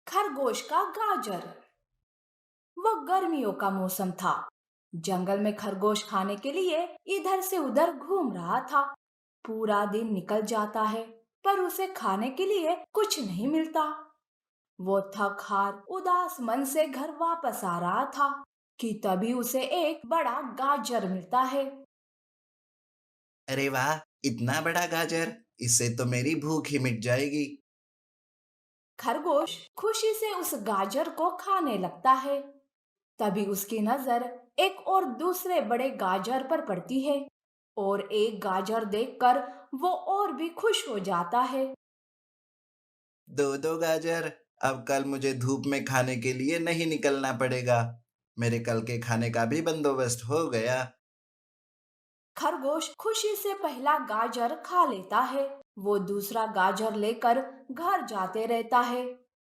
खरगोश का गाजर। वह गर्मियों का मौसम था। जंगल में खरगोश खाने के लिए इधर से उधर घूम रहा था। पूरा दिन निकल जाता है, पर उसे खाने के लिए कुछ नहीं मिलता। वो थक हार उदास मन से घर वापस आ रहा था कि तभी उसे एक बड़ा गाजर मिलता है। अरे वाह! इतना बड़ा गाजर! इससे तो मेरी भूख ही मिट जाएगी। खरगोश खुशी से उस गाजर को खाने लगता है। तभी उसकी नजर एक और दूसरे बड़े गाजर पर पड़ती है और एक गाजर देखकर वो और भी खुश हो जाता है। दो-दो गाजर! अब कल मुझे धूप में खाने के लिए नहीं निकलना पड़ेगा। मेरे कल के खाने का भी बंदोबस्त हो गया। खरगोश खुशी से पहला गाजर खा लेता है। वो दूसरा गाजर लेकर घर जाते रहता है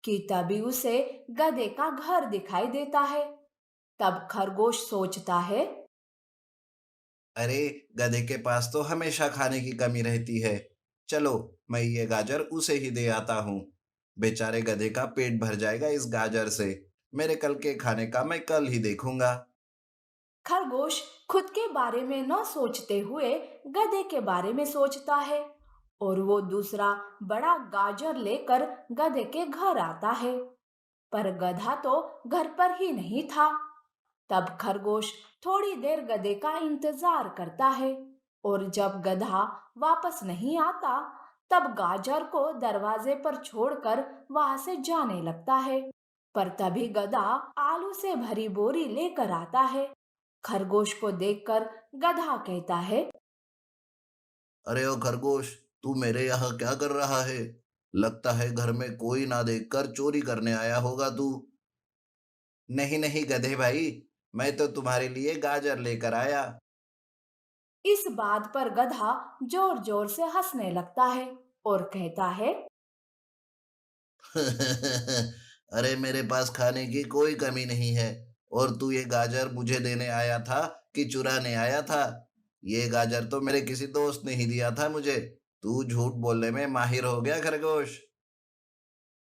कि तभी उसे गधे का घर दिखाई देता है। तब खरगोश सोचता है, अरे! गधे के पास तो हमेशा खाने की कमी रहती है। चलो, मैं ये गाजर उसे ही दे आता हूँ। बेचारे गधे का पेट भर जाएगा इस गाजर से। मेरे कल के खाने का मैं कल ही देखूंगा। खरगोश खुद के बारे में न सोचते हुए गधे के बारे में सोचता है और वो दूसरा बड़ा गाजर लेकर गधे के घर आता है। पर गधा तो घर पर ही नहीं था। तब खरगोश थोड़ी देर गधे का इंतजार करता है और जब गधा वापस नहीं आता, तब गाजर को दरवाजे पर छोड़कर वहां से जाने लगता है। पर तभी गधा आलू से भरी बोरी लेकर आता है। खरगोश को देखकर गधा कहता है, अरे ओ खरगोश, तू मेरे यहाँ क्या कर रहा है? लगता है घर में कोई ना देखकर चोरी करने आया होगा तू। नहीं नहीं गधे भाई, मैं तो तुम्हारे लिए गाजर लेकर आया। इस बात पर गधा जोर जोर से हंसने लगता है और कहता है, अरे मेरे पास खाने की कोई कमी नहीं है। और तू ये गाजर मुझे देने आया था कि चुराने आया था? ये गाजर तो मेरे किसी दोस्त ने ही दिया था मुझे। तू झूठ बोलने में माहिर हो गया खरगोश।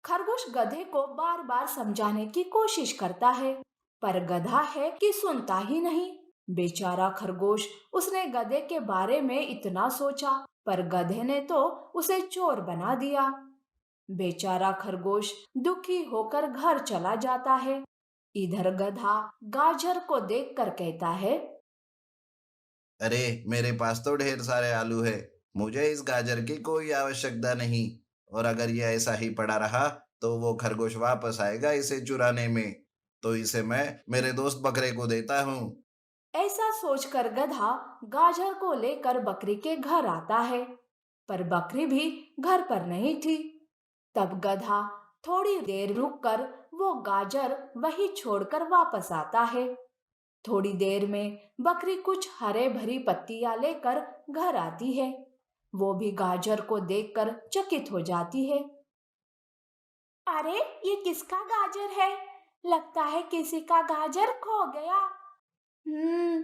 खरगोश गधे को बार बार समझाने की कोशिश करता है, पर गधा है कि सुनता ही नहीं। बेचारा खरगोश, उसने गधे के बारे में इतना सोचा, पर गधे ने तो उसे चोर बना दिया। बेचारा खरगोश दुखी होकर घर चला जाता है। इधर गधा गाजर को देखकर कहता है, अरे मेरे पास तो ढेर सारे आलू है। मुझे इस गाजर की कोई आवश्यकता नहीं। और अगर ये ऐसा ही पड़ा रहा तो वो खरगोश वापस आएगा इसे चुराने में। तो इसे मैं मेरे दोस्त बकरे को देता हूँ। ऐसा सोचकर गधा गाजर को लेकर बकरी के घर आता है, पर बकरी भी घर पर नहीं थी। तब गधा थोड़ी देर रुककर वो गाजर वही छोड़कर वापस आता है। थोड़ी देर में बकरी कुछ हरे भरी पत्तियां लेकर घर आती है। वो भी गाजर को देखकर चकित हो जाती है। अरे, ये किसका गाजर है? लगता है किसी का गाजर खो गया। हम्म,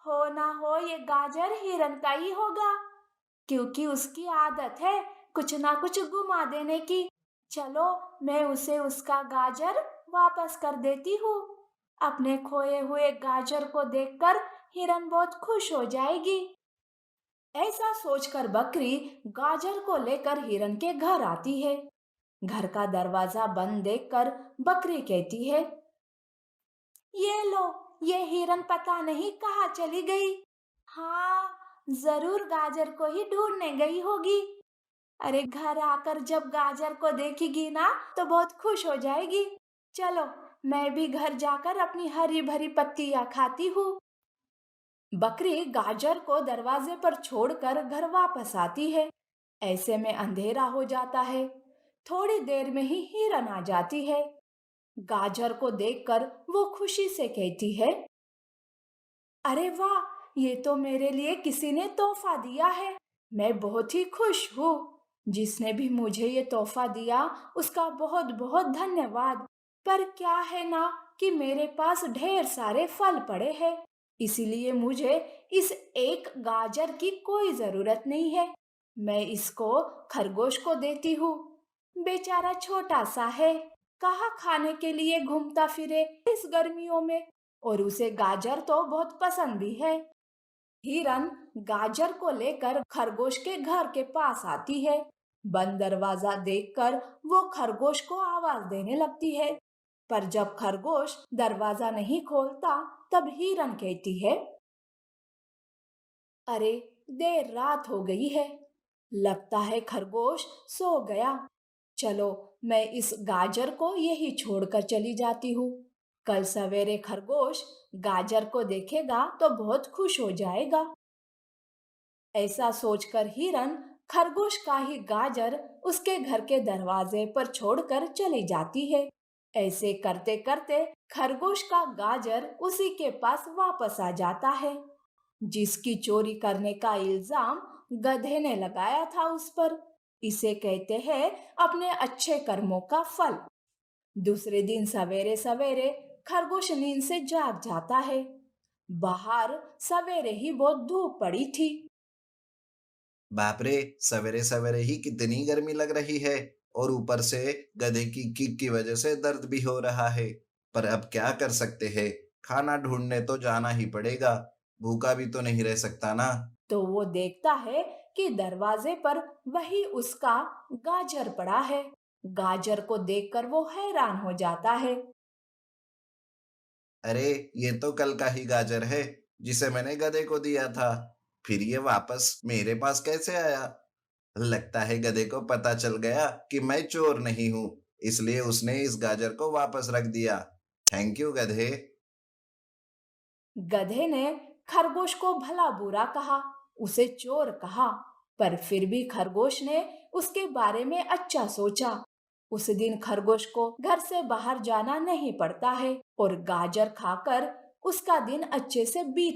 हो ना हो ये गाजर हिरन का ही होगा, क्योंकि उसकी आदत है कुछ ना कुछ गुमा देने की। चलो, मैं उसे उसका गाजर वापस कर देती हूँ। अपने खोए हुए गाजर को देखकर हिरन बहुत खुश हो जाएगी। ऐसा सोचकर बकरी गाजर को लेकर हिरन के घर आती है। घर का दरवाजा बंद देखकर बकरी कहती है, ये लो, ये हिरन पता नहीं कहाँ चली गई। हाँ, जरूर गाजर को ही ढूंढने गई होगी। अरे, घर आकर जब गाजर को देखेगी ना, तो बहुत खुश हो जाएगी। चलो, मैं भी घर जाकर अपनी हरी भरी पत्तियां खाती हूँ। बकरी गाजर को दरवाजे पर छोड़कर घर वापस आती है। ऐसे में अंधेरा हो जाता है। थोड़ी देर में ही हिरन आ जाती है। गाजर को देखकर वो खुशी से कहती है, अरे वाह, ये तो मेरे लिए किसी ने तोहफा दिया है। मैं बहुत ही खुश हूँ। जिसने भी मुझे ये तोहफा दिया, उसका बहुत बहुत धन्यवाद। पर क्या है ना कि मेरे पास ढेर सारे फल पड़े हैं, इसीलिए मुझे इस एक गाजर की कोई जरूरत नहीं है। मैं इसको खरगोश को देती हूँ। बेचारा छोटा सा है, कहाँ खाने के लिए घूमता फिरे इस गर्मियों में, और उसे गाजर तो बहुत पसंद भी है। हिरन गाजर को लेकर खरगोश के घर के पास आती है। बंद दरवाजा देखकर वो खरगोश को आवाज देने लगती है, पर जब खरगोश दरवाजा नहीं खोलता, तब हिरन कहती है, अरे, देर रात हो गई है, लगता है खरगोश सो गया। चलो, मैं इस गाजर को यही छोड़कर चली जाती हूँ। कल सवेरे खरगोश गाजर को देखेगा तो बहुत खुश हो जाएगा। ऐसा सोचकर हिरन खरगोश का ही गाजर उसके घर के दरवाजे पर छोड़कर चली जाती है। ऐसे करते करते खरगोश का गाजर उसी के पास वापस आ जाता है, जिसकी चोरी करने का इल्जाम गधे ने लगाया था उस पर। इसे कहते हैं अपने अच्छे कर्मों का फल। दूसरे दिन सवेरे सवेरे खरगोश नींद से जाग जाता है। बाहर सवेरे ही बहुत धूप पड़ी थी। बाप रे, सवेरे सवेरे ही कितनी गर्मी लग रही है, और ऊपर से गधे की किक की वजह से दर्द भी हो रहा है। पर अब क्या कर सकते हैं, खाना ढूंढने तो जाना ही पड़ेगा, भूखा भी तो नहीं रह सकता ना। तो वो देखता है कि दरवाजे पर वही उसका गाजर पड़ा है। गाजर को देखकर वो हैरान हो जाता है। अरे, ये तो कल का ही गाजर है, जिसे मैंने गधे को दिया था। फिर ये वापस मेरे पास कैसे आया? लगता है गधे को पता चल गया कि मैं चोर नहीं हूँ, इसलिए उसने इस गाजर को वापस रख दिया। थैंक यू गधे। गधे ने खरगोश को भला बुरा कहा, उसे चोर कहा, पर फिर भी खरगोश ने उसके बारे में अच्छा सोचा। उस दिन खरगोश को घर से बाहर जाना नहीं पड़ता है और गाजर खाकर उसका दिन अच्छे से बीत